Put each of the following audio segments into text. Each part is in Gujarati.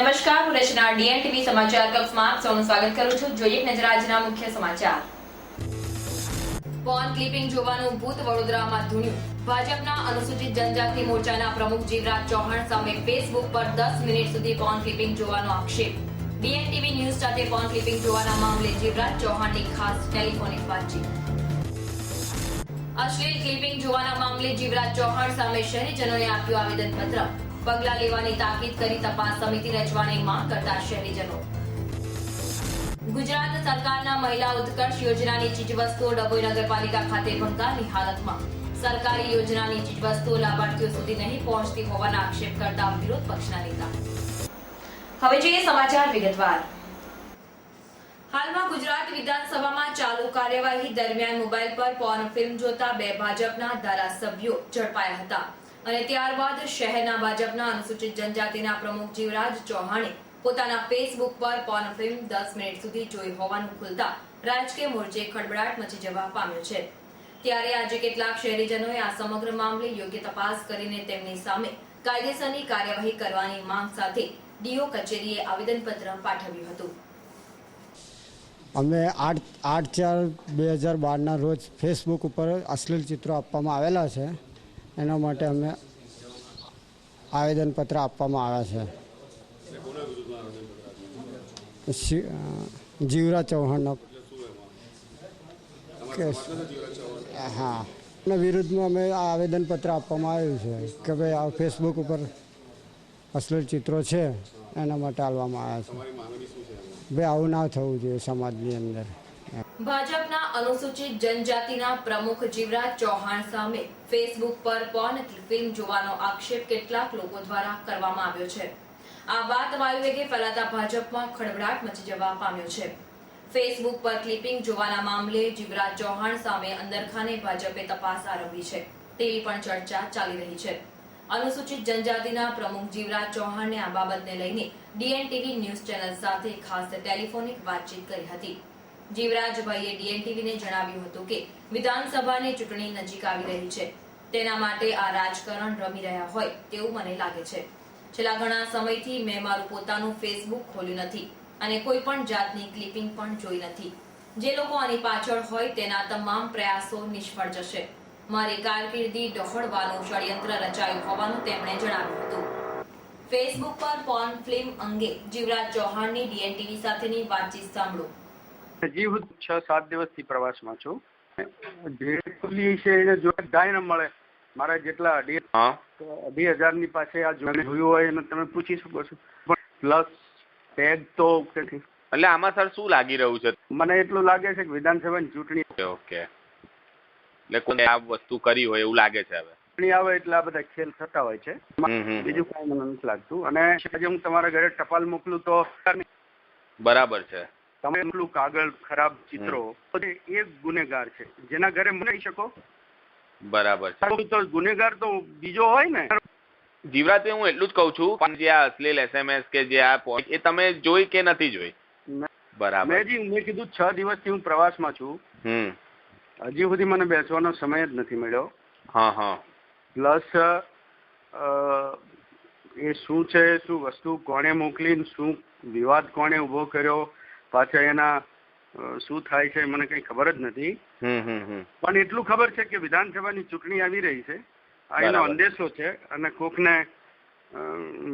નમસ્કાર, હું રચના ડીએનટીવી સમાચાર કક્ષમાં આપ સૌનું સ્વાગત કરું છું. જોઈએ એક નજર આજના મુખ્ય સમાચાર. પોર્ન ક્લિપિંગ જોવાનું ભૂત વડોદરામાં ધૂણ્યું. ભાજપના અનુસૂચિત જનજાતિ મોરચાના પ્રમુખ જીવરાજ ચૌહાણ સામે ફેસબુક પર 10 મિનિટ સુધી પોર્ન ક્લિપિંગ જોવાનો આક્ષેપ. ડીએનટીવી ન્યૂઝ સાથે પોર્ન ક્લિપિંગ જોવાના મામલે જીવરાજ ચૌહાણની ખાસ ટેલિફોનિક વાતચીત. અશ્લીલ ક્લિપિંગ જોવાના મામલે જીવરાજ ચૌહાણ સામે શહેરીજનોએ આપ્યું આવેદનપત્ર. પગલાં લેવાની તાકીદ કરી તપાસ સમિતિ રચવાની માંગ કરતા શહેરીજનો. ગુજરાત સરકારના મહિલા ઉત્કર્ષ યોજનાની ચીજવસ્તુઓ ડભોઈ નગરપાલિકા ખાતે ભંગારની હાલતમાં. સરકારી યોજનાની ચીજવસ્તુઓ લાભાર્થીઓ સુધી નહીં પહોંચતી હોવાના આક્ષેપ કરતા વિરોધ પક્ષના નેતા. હવે જોઈએ સમાચાર વિગતવાર. હાલમાં ગુજરાત વિધાનસભામાં ચાલુ કાર્યવાહી દરમિયાન મોબાઈલ પર પોર્ન ફિલ્મ જોતા 2 ભાજપના ધારાસભ્યો ઝડપાયા હતા અને ત્યારબાદ શહેરના ભાજપના અનુસૂચિત જનજાતિના પ્રમુખ જીવરાજ ચૌહાણે પોતાના ફેસબુક પર પોર્ન ફિલ્મ 10 મિનિટ સુધી જોઈ હોવાનું ખુલતા રાજકીય મોરચે ખળબળાટ મચી જવા પામ્યો છે. ત્યારે આજે કેટલાક શહેરીજનોએ આ સમગ્ર મામલે યોગ્ય તપાસ કરીને તેમની સામે કાયદેસરની કાર્યવાહી કરવાની માંગ સાથે ડીઓ કચેરીએ આવેદનપત્ર પાઠવ્યું હતું. અમે 8/4/2012ના રોજ ફેસબુક ઉપર અશ્લીલ ચિત્રો આપવામાં આવેલા છે. એના માટે અમે આવેદનપત્ર આપવામાં આવ્યા છે. જીવરાજ ચૌહાણનો કેસ, હા, એના વિરુદ્ધમાં અમે આ આવેદનપત્ર આપવામાં આવ્યું છે કે ભાઈ આ ફેસબુક ઉપર અશ્લીલ ચિત્રો છે એના માટે આપવામાં આવ્યા છે. ભાઈ આવું ના થવું જોઈએ સમાજની અંદર. ભાજપના અનુસૂચિત જનજાતિના પ્રમુખ જીવરાજ ચૌહાણ સામે ફેસબુક પર પોર્ન ફિલ્મ જોવાનો આક્ષેપ કેટલાક લોકો દ્વારા કરવામાં આવ્યો છે. આ વાત વાયુવેગે ફેલાતા ભાજપમાં ખળબળાટ મચી જવા પામ્યો છે. ફેસબુક પર ક્લિપિંગ જોવાના મામલે જીવરાજ ચૌહાણ સામે અંદરખાને ભાજપે તપાસ આરંભી છે તેવી પણ ચર્ચા ચાલી રહી છે. અનુસૂચિત જનજાતિના પ્રમુખ જીવરાજ ચૌહાણે આ બાબતને લઈને ડીએનટીવી ન્યૂઝ ચેનલ સાથે ખાસ ટેલિફોનિક વાતચીત કરી હતી. જીવરાજભાઈએ ડીએનટીવીને જણાવ્યું હતું કે વિધાનસભાની ચૂંટણી નજીક આવી રહી છે, તેના માટે આ રાજકારણ રમી રહ્યા હોય તેવું મને લાગે છે. છેલ્લા ઘણા સમયથી મેં મારું પોતાનું ફેસબુક ખોલ્યું નથી અને કોઈ પણ જાતની ક્લિપિંગ પણ જોઈ નથી. જે લોકો આની પાછળ હોય તેના તમામ પ્રયાસો નિષ્ફળ જશે. મારી કારકિર્દી ડહોળવાનું ષડયંત્ર રચાયું હોવાનું તેમણે જણાવ્યું હતું. ફેસબુક પર પોર્ન ફિલ્મ અંગે જીવરાજ ચૌહાણની ડીએનટીવી સાથેની વાતચીત સાંભળો. હજી હું 6-7 દિવસથી પ્રવાસમાં છું. જે પોલીસ એને જોઈ ન મળે મારા જેટલા 2,000 ની પાસે આ જોયું હોય અને તમે પૂછી શકો છો. પ્લસ ટેગ તો નથી. એટલે આમાં સર શું લાગી રહ્યું છે? મને એટલું લાગે છે કે વિધાનસભાની ચૂંટણી ઓકે એટલે કોઈ આ વસ્તુ કરી હોય એવું લાગે છે. હવે ચૂંટણી આવે એટલે આ બધા ખેલ થતા હોય છે. બીજું કઈ મને નથી લાગતું. અને આજે હું તમારા ઘરે ટપાલ મોકલું તો બરાબર છે. તમે એટલું કાગળ ખરાબ ચિત્રો એક ગુનેગાર છે જેના ઘરે મનાઈ શકો. બરાબર છે. તો ગુનેગાર તો બીજો હોય ને. જીવરાજ, હું એટલું જ કઉ છું પણ જે આ અશ્લીલ SMS કે જે આ એ તમે જોઈ કે નથી જોઈ? બરાબર. મેં કીધું 6 દિવસથી હું પ્રવાસમાં છું. હજી સુધી મને બેસવાનો સમય જ નથી મળ્યો. હા. પ્લસ એ શું છે, શું વસ્તુ કોણે મોકલી, શું વિવાદ કોણે ઉભો કર્યો, પાછા એના શું થાય છે મને કઈ ખબર જ નથી. પણ એટલું ખબર છે કે વિધાનસભાની ચૂંટણી આવી રહી છે. આ એનો અંદેશો છે અને કોકને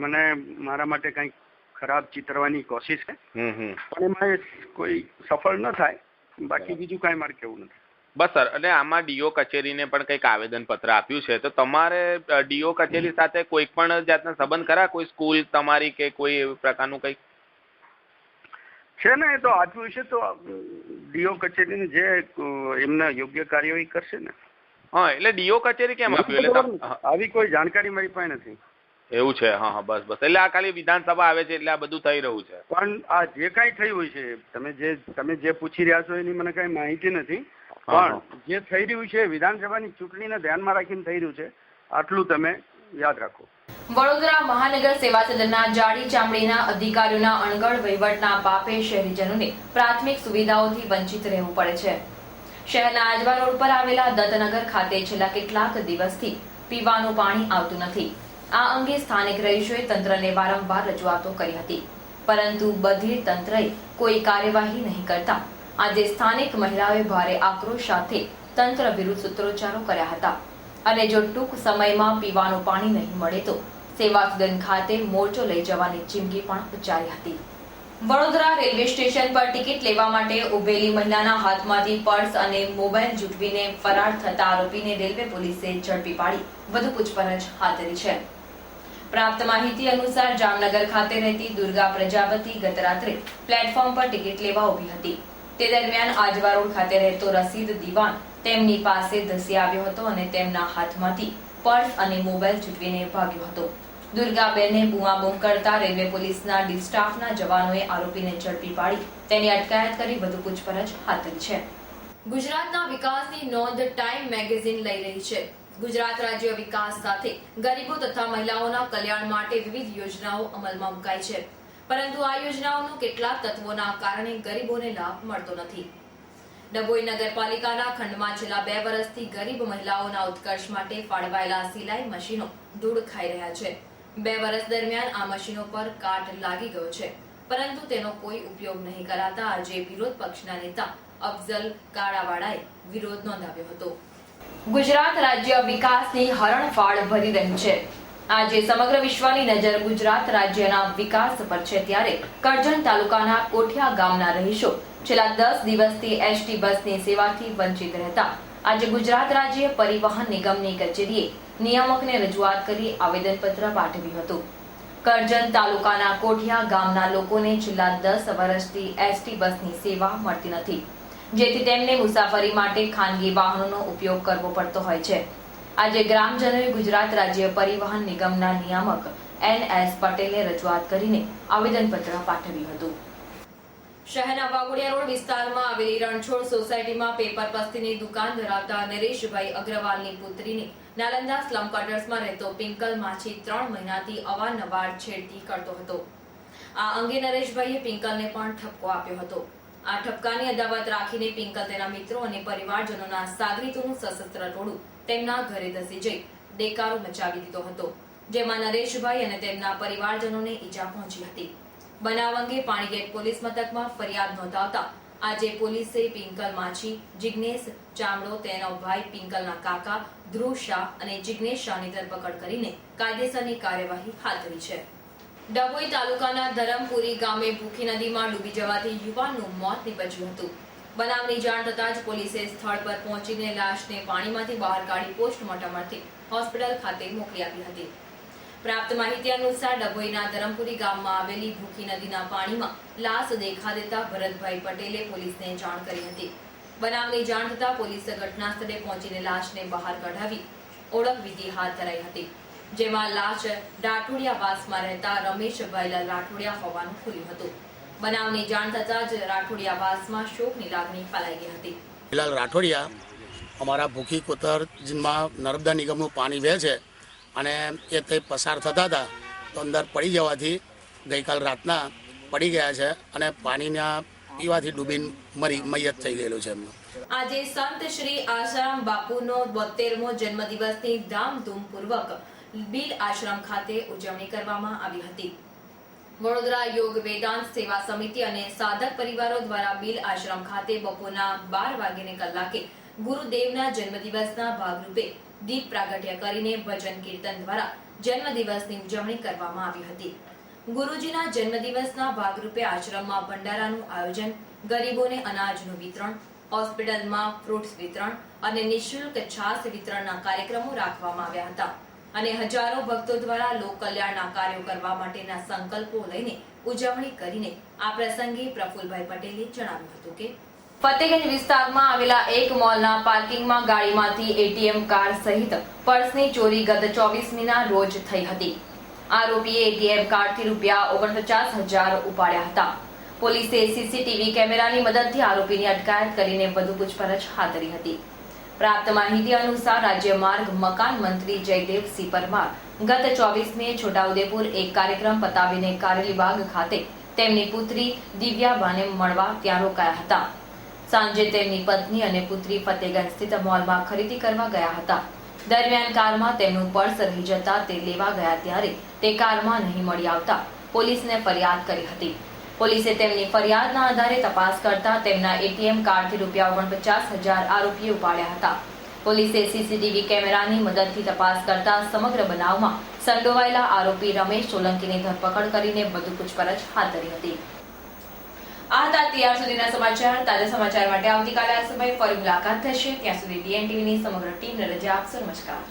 મને મારા માટે કઈક ખરાબ ચિતરવાની કોશિશ છે. પણ એમાં કોઈ સફળ ન થાય. બાકી બીજું કઈ મારે કેવું નથી. બસ સર, અને આમાં ડીઓ કચેરીને પણ કંઈક આવેદન પત્ર આપ્યું છે, તો તમારે ડીઓ કચેરી સાથે કોઈ પણ જાતના સંબંધ ખરા? કોઈ સ્કૂલ તમારી કે કોઈ એવું પ્રકારનું કંઈક છે ને? એ તો આપ્યું છે તો ડીઓ કચેરીને જે એમના યોગ્ય કાર્યવાહી કરશે ને. હા, એટલે ડીઓ કચેરી કેમ આપ્યું? એટલે આવી કોઈ જાણકારી મારી પાસે નથી. એવું છે. હા, બસ. એટલે આ ખાલી વિધાનસભા આવે છે એટલે આ બધું થઈ રહ્યું છે. પણ આ જે કઈ થયું છે, તમે જે પૂછી રહ્યા છો એની મને કઈ માહિતી નથી. પણ જે થઈ રહ્યું છે વિધાનસભાની ચૂંટણીને ધ્યાનમાં રાખીને થઈ રહ્યું છે, આટલું તમે યાદ રાખો. વડોદરા મહાનગર સેવા સદનના જાડી ચામડીના અધિકારીઓના અણઘડ વહીવટના પાપે શહેરીજનોને પ્રાથમિક સુવિધાઓથી વંચિત રહેવું પડે છે. શહેરના આજવા રોડ પર આવેલા દત્તનગર ખાતે છેલ્લા કેટલાક દિવસથી પીવાનું પાણી આવતું નથી. આ અંગે સ્થાનિક રહીશોએ તંત્રને વારંવાર રજૂઆતો કરી હતી, પરંતુ બધીર તંત્રએ કોઈ કાર્યવાહી નહીં કરતા આજે સ્થાનિક મહિલાઓએ ભારે આક્રોશ સાથે તંત્ર વિરુદ્ધ સૂત્રોચ્ચારો કર્યા હતા અને જો ટૂંક સમયમાં પીવાનું પાણી નહીં મળે તો સેવા સદન ખાતે મોરચો લઈ જવાની ચીમકી પણ ઉચ્ચારી હતી. વડોદરા રેલવે સ્ટેશન પર ટિકિટ લેવા માટે ઉભેલી મહિલાના હાથમાંથી પર્સ અને મોબાઈલ ઝૂંટવીને ફરાર થતા આરોપીને રેલવે પોલીસે ઝડપી પાડી વધુ પૂછપરછ હાથ ધરી છે. પ્રાપ્ત માહિતી અનુસાર જામનગર ખાતે રહેતી દુર્ગા પ્રજાપતિ ગત રાત્રે પ્લેટફોર્મ પર ટિકિટ લેવા ઉભી હતી. તે દરમિયાન આજવા રોડ ખાતે રહેતો રસીદ દીવાન તેમની પાસે ધસી આવ્યો હતો અને તેમના હાથમાંથી પર્સ અને મોબાઈલ ઝૂંટવીને ભાગ્યો હતો. દુર્ગાબેને બૂમાબૂમ કરતા રેલવે પોલીસના ડી સ્ટાફના જવાનોએ આરોપીને ઝડપી પાડી તેની અટકાયત કરી વધુ પૂછપરછ હાથ ધરી છે. ગુજરાતના વિકાસની નોંધ ટાઈમ મેગેઝિન લઈ રહી છે. ગુજરાત રાજ્ય વિકાસ સાથે ગરીબો તથા મહિલાઓના કલ્યાણ માટે વિવિધ યોજનાઓ અમલમાં મુકાઈ છે, પરંતુ આ યોજનાઓનું કેટલાક તત્વોના કારણે ગરીબોને લાભ મળતો નથી. ડભોઈ નગરપાલિકાના ખંડમાં છેલ્લા 2 વર્ષથી ગરીબ મહિલાઓના ઉત્કર્ષ માટે ફાળવાયેલા સિલાઈ મશીનો ધૂળ ખાઈ રહ્યા છે. 2 વર્ષ દરમિયાન આ મશીનો પર કાટ લાગી ગયો છે, પરંતુ તેનો કોઈ ઉપયોગ નહીં કરાતા આજે વિરોધ પક્ષના નેતા અફઝલ કાળાવાડાએ વિરોધ નોંધાવ્યો હતો. ગુજરાત રાજ્ય વિકાસની હરણફાળ ભરી રહ્યું છે. આજે સમગ્ર વિશ્વની નજર ગુજરાત રાજ્યના વિકાસ પર છે, ત્યારે કરજણ તાલુકાના કોઠિયા ગામના રહીશો છેલ્લા 10 દિવસથી એસટી બસની સેવાથી વંચિત રહેતા આજે ગુજરાત રાજ્ય પરિવહન નિગમની કચેરીએ નિયામકને રજૂઆત કરી આવેદનપત્ર પાઠવ્યું હતું. કરજણ તાલુકાના કોઠિયા ગામના લોકોને છેલ્લા 10 વર્ષથી એસટી બસની સેવા મળતી નથી, જેથી તેમને મુસાફરી માટે ખાનગી વાહનોનો ઉપયોગ કરવો પડતો હોય છે. આજે ગ્રામજનોએ ગુજરાત રાજ્ય પરિવહન નિગમના નિયામક NS પટેલને રજૂઆત કરીને આવેદનપત્ર પાઠવ્યું હતું. શહેરના વાઘોડિયા રોડ વિસ્તારમાં આવેલી રણછોડ સોસાયટીમાં પેપર પસ્તીની દુકાન ધરાવતા નરેશભાઈ અગ્રવાલની પુત્રીને નાલંદા સ્લમ ક્વાર્ટર્સમાં રહેતો પિંકલ માછી 3 મહિનાથી અવારનવાર છેડતી કરતો હતો. આ અંગે નરેશભાઈએ પિંકલને પણ ઠપકો આપ્યો હતો. આ ઠપકાની અદાવત રાખીને પિંકલ તેના મિત્રો અને પરિવારજનોના સાગરીતોનું સશસ્ત્ર ટોળું તેમના ઘરે ધસી જઈ દેકારો મચાવી દીધો હતો, જેમાં નરેશભાઈ અને તેમના પરિવારજનોને ઈજા પહોંચી હતી. બનાવ અંગે પાણીગેટ પોલીસ મથકમાં ફરિયાદ નોંધાવતા આજે પોલીસે પિંકલ માછી, જિગ્નેશ ચામડો, તેનો ભાઈ પિંકલના કાકા ધ્રુવ શાહ અને જિગ્નેશ શાહની ધરપકડ કરીને કાયદેસરની કાર્યવાહી હાથ ધરી છે. ડભોઈ તાલુકાના ધરમપુરી ગામે ભૂખી નદીમાં ડૂબી જવાથી યુવાનનું મોત નીપજ્યું હતું. બનાવની જાણ થતાં જ પોલીસે સ્થળ પર પહોંચીને લાશને પાણીમાંથી બહાર કાઢી પોસ્ટમોર્ટમ અર્થે હોસ્પિટલ ખાતે મોકલી આપી હતી. પ્રાપ્ત માહિતી અનુસાર ડભોઈના ધરમપુરી ગામમાં આવેલી ભૂખી નદીના પાણીમાં લાશ દેખા દેતા ભરતભાઈ પટેલે પોલીસને જાણ કરી હતી. બનાવની જાણ થતાં પોલીસે ઘટના સ્થળે પહોંચીને લાશને બહાર કઢાવી ઓળખવિધિ હાથ ધરાઈ હતી, જેમાં લાશ રાઠોડિયાવાસમાં રહેતા રમેશભાઈ રાઠોડિયા હોવાનું ખુલ્યું હતું. બનાવની જાણ થતાં જ રાઠોડિયાવાસમાં શોકની લાગણી ફેલાઈ ગઈ હતી. બિલાલ રાઠોડિયા અમારા ભૂખી કોતરમાં નર્મદા નિગમનું પાણી વહે છે અને એ તે પસાર થતા હતા તો અંદર પડી જવાથી ગઈકાલ રાતના પડી ગયા છે અને પાણીના પીવાથી ડૂબીને મૈયત થઈ ગયેલું છે એમનું. આજે સંત શ્રી આસારામ બાપુનો 72મો જન્મદિવસની ધામધૂમપૂર્વક બીલ આશ્રમ ખાતે ઉજવણી કરવામાં આવી હતી. વડોદરા યોગ વેદાંત સેવા સમિતિ અને સાધક પરિવારો દ્વારા બીલ આશ્રમ ખાતે બપોરના 12 કલાકે ગુરુદેવના જન્મદિવસના ભાગરૂપે દીપ પ્રાગટ્ય કરીને ભજન કીર્તન દ્વારા જન્મદિવસની ઉજવણી કરવામાં આવી હતી. ગુરુજીના જન્મદિવસના ભાગરૂપે આશ્રમમાં ભંડારાનું આયોજન, ગરીબોને અનાજનું વિતરણ, હોસ્પિટલમાં ફ્રૂટ્સ વિતરણ અને નિઃશુલ્ક છાસ વિતરણના કાર્યક્રમો રાખવામાં આવ્યા હતા અને હજારો ભક્તો દ્વારા લોક કલ્યાણના કાર્યો કરવા માટેના સંકલ્પો લઈને ઉજવણી કરીને આ પ્રસંગે પ્રફુલભાઈ પટેલે જણાવ્યું હતું કે ફતેગંજ વિસ્તારમાં આવેલા એક મોલના પાર્કિંગમાં ગાડીમાંથી એટીએમ કાર્ડ સહિત પર્સની ચોરી ગત 24મીના રોજ થઈ હતી. આરોપીએ એટીએમ કાર્ડથી ₹49,000 ઉપાડ્યા હતા. પોલીસે સીસીટીવી કેમેરાની મદદથી આરોપીની અટકાયત કરીને વધુ પૂછપરછ હાથ ધરી હતી. પ્રાપ્ત માહિતી અનુસાર રાજ્ય માર્ગ મકાન મંત્રી જયદેવસિંહ પરમાર ગત 24મીએ છોટાઉદેપુર એક કાર્યક્રમ પતાવીને કારેલીબાગ ખાતે તેમની પુત્રી દિવ્યાબાને મળવા ત્યાં રોકાયા હતા. સાંજે તેમની પત્ની અને પુત્રી ફતેગંજ સ્થિત મોલમાં ખરીદી કરવા ગયા હતા. દરમિયાન કારમાં તેમનું પર્સ રહી જતા તે લેવા ગયા ત્યારે તે કારમાં નહીં મળી આવતા પોલીસને ફરિયાદ કરી હતી. પોલીસે તેમની ફરિયાદના આધારે તપાસ કરતા તેમના એટીએમ કાર્ડથી ₹49,000 આરોપીએ ઉપાડ્યા હતા. પોલીસે સીસીટીવી કેમેરાની મદદથી તપાસ કરતા સમગ્ર બનાવમાં સંડોવાયેલા આરોપી રમેશ સોલંકીની ધરપકડ કરીને વધુ પૂછપરછ હાથ ધરી હતી. આ હતા ત્યાર સુધીના સમાચાર. તાજા સમાચાર માટે આવતીકાલે આ સમયે ફરી મુલાકાત થશે. ત્યાં સુધી DN TVની સમગ્ર ટીમને રજા આપશો. નમસ્કાર.